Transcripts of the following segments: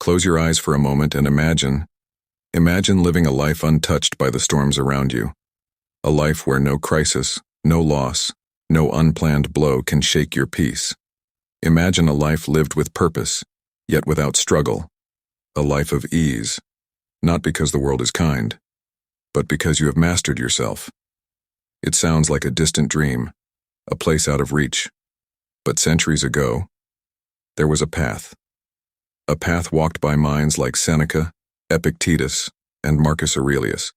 Close your eyes for a moment and imagine living a life untouched by the storms around you. A life where no crisis, no loss, no unplanned blow can shake your peace. Imagine a life lived with purpose, yet without struggle. A life of ease, not because the world is kind, but because you have mastered yourself. It sounds like a distant dream, a place out of reach. But centuries ago, there was a path walked by minds like Seneca, Epictetus, and Marcus Aurelius,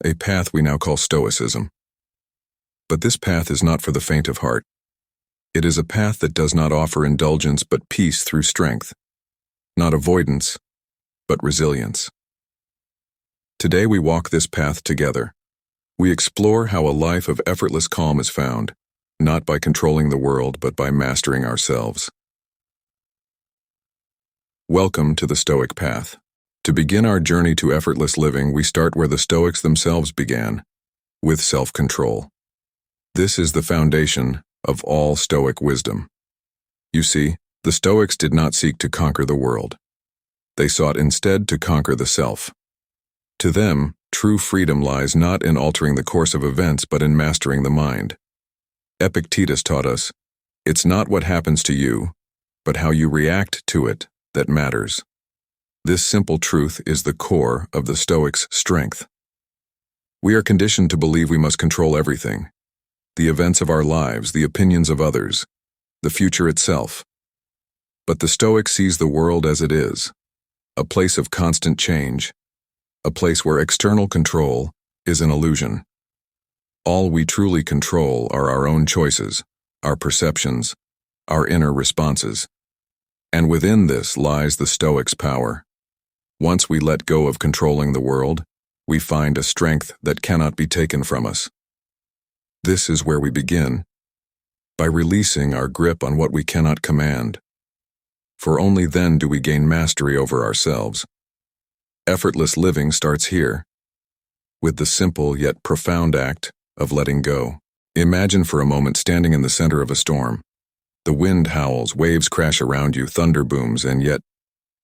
a path we now call Stoicism. But this path is not for the faint of heart. It is a path that does not offer indulgence but peace through strength, not avoidance, but resilience. Today we walk this path together. We explore how a life of effortless calm is found, not by controlling the world but by mastering ourselves. Welcome to the Stoic Path. To begin our journey to effortless living, we start where the Stoics themselves began, with self-control. This is the foundation of all Stoic wisdom. You see, the Stoics did not seek to conquer the world. They sought instead to conquer the self. To them, true freedom lies not in altering the course of events but in mastering the mind. Epictetus taught us, it's not what happens to you, but how you react to it that matters. This simple truth is the core of the Stoics' strength. We are conditioned to believe we must control everything: the events of our lives, the opinions of others, the future itself. But the Stoic sees the world as it is, a place of constant change, a place where external control is an illusion. All we truly control are our own choices, our perceptions, our inner responses. And within this lies the Stoic's power. Once we let go of controlling the world, we find a strength that cannot be taken from us. This is where we begin, by releasing our grip on what we cannot command. For only then do we gain mastery over ourselves. Effortless living starts here, with the simple yet profound act of letting go. Imagine for a moment standing in the center of a storm. The wind howls, waves crash around you, thunder booms, and yet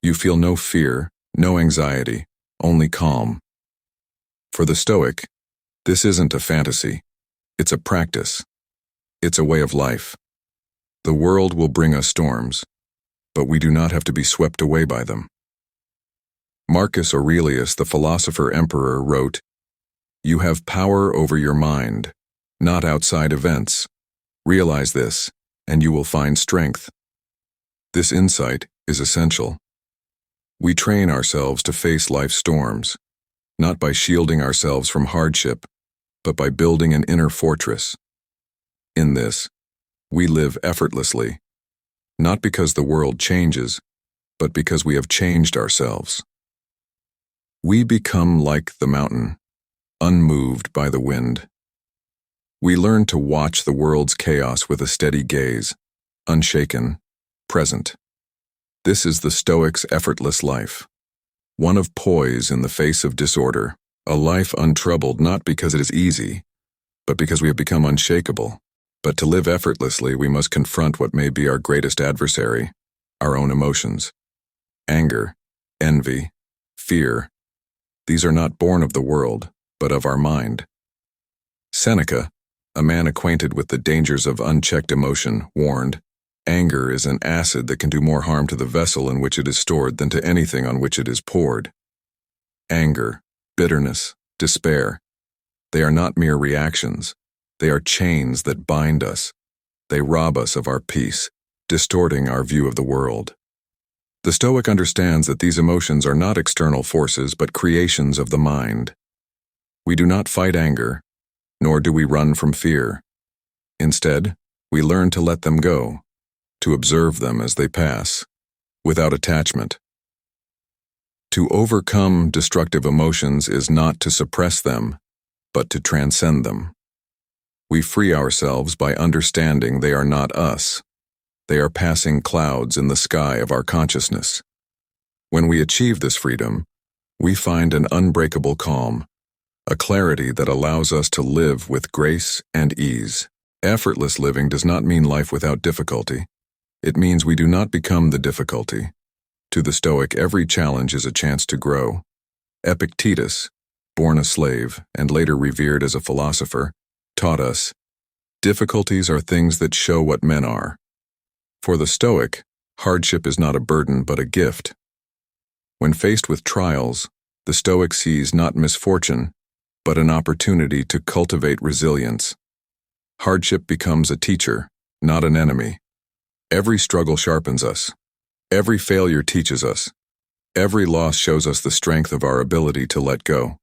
you feel no fear, no anxiety, only calm. For the Stoic, this isn't a fantasy. It's a practice. It's a way of life. The world will bring us storms, but we do not have to be swept away by them. Marcus Aurelius, the philosopher emperor, wrote, "You have power over your mind, not outside events. Realize this, and you will find strength." This insight is essential. We train ourselves to face life's storms, not by shielding ourselves from hardship, but by building an inner fortress. In this, we live effortlessly, not because the world changes, but because we have changed ourselves. We become like the mountain, unmoved by the wind. We learn to watch the world's chaos with a steady gaze, unshaken, present. This is the Stoic's effortless life, one of poise in the face of disorder, a life untroubled not because it is easy, but because we have become unshakable. But to live effortlessly, we must confront what may be our greatest adversary, our own emotions. Anger, envy, fear. These are not born of the world, but of our mind. Seneca, a man acquainted with the dangers of unchecked emotion, warned, "Anger is an acid that can do more harm to the vessel in which it is stored than to anything on which it is poured." Anger, bitterness, despair, they are not mere reactions. They are chains that bind us. They rob us of our peace, distorting our view of the world. The Stoic understands that these emotions are not external forces but creations of the mind. We do not fight anger, nor do we run from fear. Instead, we learn to let them go, to observe them as they pass, without attachment. To overcome destructive emotions is not to suppress them, but to transcend them. We free ourselves by understanding they are not us. They are passing clouds in the sky of our consciousness. When we achieve this freedom, we find an unbreakable calm, a clarity that allows us to live with grace and ease. Effortless living does not mean life without difficulty. It means we do not become the difficulty. To the Stoic, every challenge is a chance to grow. Epictetus, born a slave and later revered as a philosopher, taught us, difficulties are things that show what men are. For the Stoic, hardship is not a burden but a gift. When faced with trials, the Stoic sees not misfortune, but an opportunity to cultivate resilience. Hardship becomes a teacher, not an enemy. Every struggle sharpens us. Every failure teaches us. Every loss shows us the strength of our ability to let go.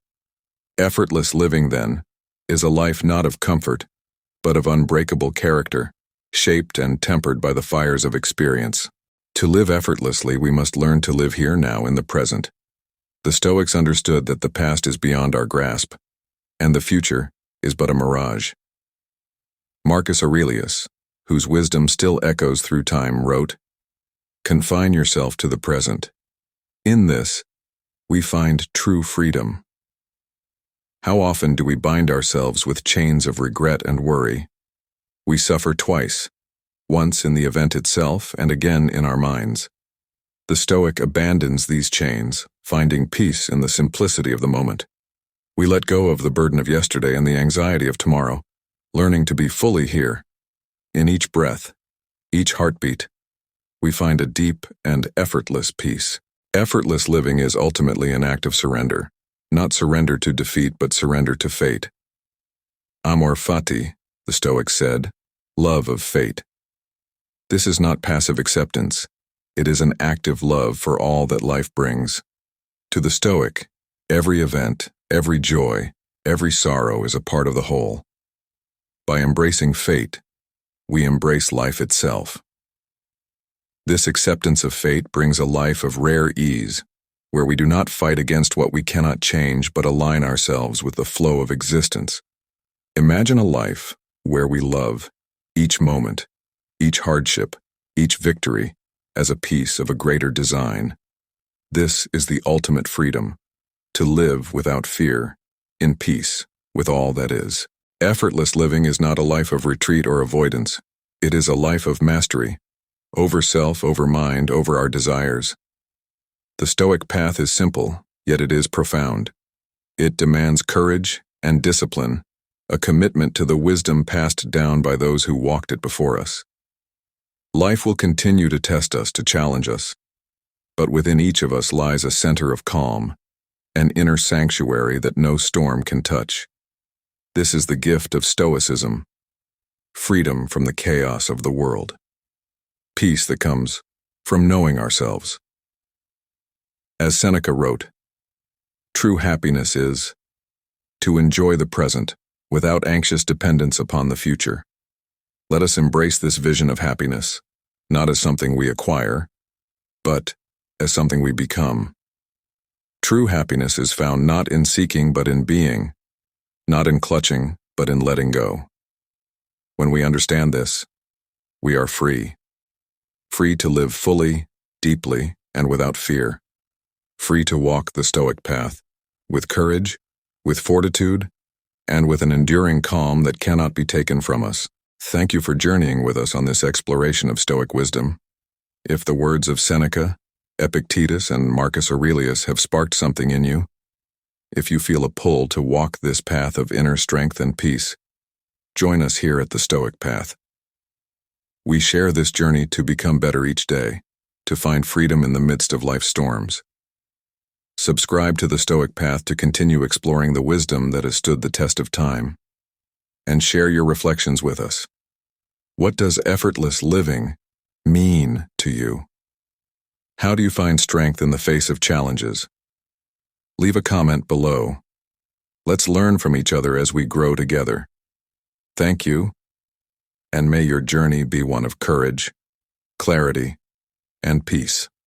Effortless living, then, is a life not of comfort, but of unbreakable character, shaped and tempered by the fires of experience. To live effortlessly, we must learn to live here now in the present. The Stoics understood that the past is beyond our grasp, and the future is but a mirage. Marcus Aurelius, whose wisdom still echoes through time, wrote, "Confine yourself to the present. In this, we find true freedom." How often do we bind ourselves with chains of regret and worry? We suffer twice, once in the event itself and again in our minds. The Stoic abandons these chains, finding peace in the simplicity of the moment. We let go of the burden of yesterday and the anxiety of tomorrow, learning to be fully here. In each breath, each heartbeat, we find a deep and effortless peace. Effortless living is ultimately an act of surrender, not surrender to defeat but surrender to fate. Amor fati, the Stoics said, love of fate. This is not passive acceptance. It is an active love for all that life brings. To the Stoic, every event, every joy, every sorrow is a part of the whole. By embracing fate, we embrace life itself. This acceptance of fate brings a life of rare ease, where we do not fight against what we cannot change but align ourselves with the flow of existence. Imagine a life where we love each moment, each hardship, each victory as a piece of a greater design. This is the ultimate freedom, to live without fear, in peace with all that is. Effortless living is not a life of retreat or avoidance. It is a life of mastery, over self, over mind, over our desires. The Stoic path is simple, yet it is profound. It demands courage and discipline, a commitment to the wisdom passed down by those who walked it before us. Life will continue to test us, to challenge us, but within each of us lies a center of calm, an inner sanctuary that no storm can touch. This is the gift of Stoicism, freedom from the chaos of the world, peace that comes from knowing ourselves. As Seneca wrote, true happiness is to enjoy the present without anxious dependence upon the future. Let us embrace this vision of happiness, not as something we acquire, but as something we become. True happiness is found not in seeking but in being, not in clutching but in letting go. When we understand this, we are free. Free to live fully, deeply, and without fear. Free to walk the Stoic path, with courage, with fortitude, and with an enduring calm that cannot be taken from us. Thank you for journeying with us on this exploration of Stoic wisdom. If the words of Seneca, Epictetus, and Marcus Aurelius have sparked something in you, if you feel a pull to walk this path of inner strength and peace, join us here at the Stoic Path. We share this journey to become better each day, to find freedom in the midst of life's storms. Subscribe to the Stoic Path to continue exploring the wisdom that has stood the test of time, and share your reflections with us. What does effortless living mean to you? How do you find strength in the face of challenges? Leave a comment below. Let's learn from each other as we grow together. Thank you, and may your journey be one of courage, clarity, and peace.